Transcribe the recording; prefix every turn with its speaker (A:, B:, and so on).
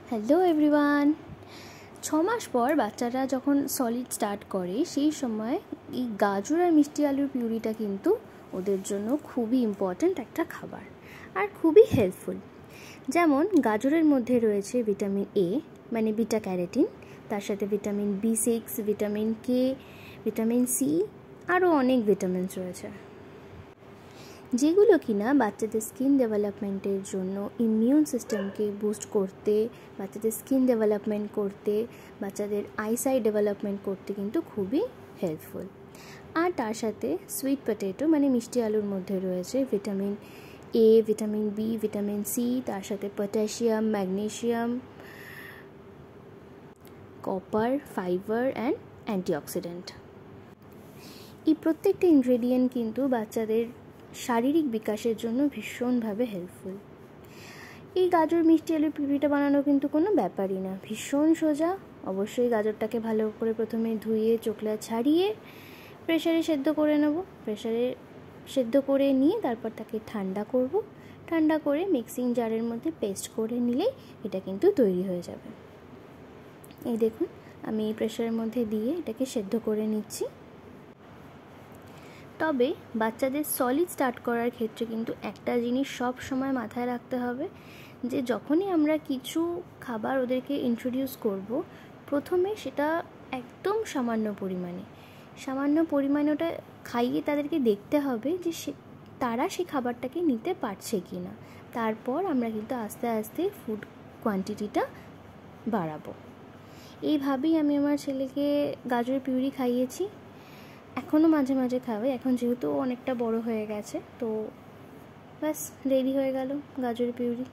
A: Hello everyone. 6 মাস পর বাচ্চারা যখন সলিড স্টার্ট করে সেই সময় এই গাজর আর মিষ্টি আলুর পিউরিটা কিন্তু ওদের জন্য খুবই ইম্পর্ট্যান্ট একটা খাবার আর খুবই হেল্পফুল। যেমন গাজরের মধ্যে রয়েছে ভিটামিন এ মানে বিটা ক্যারোটিন, তার সাথে vitamin B6, vitamin K, vitamin C, আরও অনেক ভিটামিনস রয়েছে যেগুলো কিনা বাচ্চাদের স্কিন ডেভেলপমেন্টের জন্য ইমিউন সিস্টেমকে বুস্ট করতে, বাচ্চাদের স্কিন ডেভেলপমেন্ট করতে, বাচ্চাদের আইসাইট ডেভেলপমেন্ট করতে কিন্তু খুবই হেল্পফুল। আর তার সাথে সুইট পটেটো মানে মিষ্টি আলুর মধ্যে রয়েছে vitamin A, vitamin B, vitamin C, তার সাথে potassium, magnesium, copper, fibre and antioxidant. এই প্রত্যেকটা ইনগ্রেডিয়েন্ট কিন্তু বাচ্চাদের শারীরিক বিকাশের জন্য ভীষণভাবে হেল্পফুল। এই গাজর মিষ্টি আলুর পিউরিটা বানানো কিন্তু কোনো ব্যাপারই না, ভীষণ সোজা। অবশ্যই গাজরটাকে ভালো করে প্রথমে ধুয়ে চোখলা ছাড়িয়ে প্রেসারে সেদ্ধ করে নেব। প্রেসারে সেদ্ধ করে নিয়ে তারপর তাকে ঠান্ডা করব। ঠান্ডা করে মিক্সিং জারের মধ্যে পেস্ট করে নিলেই এটা কিন্তু তৈরি হয়ে যাবে। এই দেখুন, আমি প্রেসারের মধ্যে দিয়ে এটাকে সেদ্ধ করে নিচ্ছি। তবে বাচ্চাদের সলিড স্টার্ট করার ক্ষেত্রে কিন্তু একটা জিনিস সব সময় মাথায় রাখতে হবে যে যখনই আমরা কিছু খাবার ওদেরকে ইন্ট্রোডিউস করব, প্রথমে সেটা একদম সামান্য পরিমাণে ওটা খাইয়ে তাদেরকে দেখতে হবে যে তারা সেই খাবারটাকে নিতে পারছে কি না। তারপর আমরা কিন্তু আস্তে আস্তে ফুড কোয়ান্টিটিটা বাড়াবো। এইভাবেই আমি আমার ছেলেকে গাজরের পিউরি খাইয়েছি, এখনও মাঝে মাঝে খাবে। এখন যেহেতু অনেকটা বড় হয়ে গেছে, তো ব্যাস রেডি হয়ে গেল গাজরের পিউরি।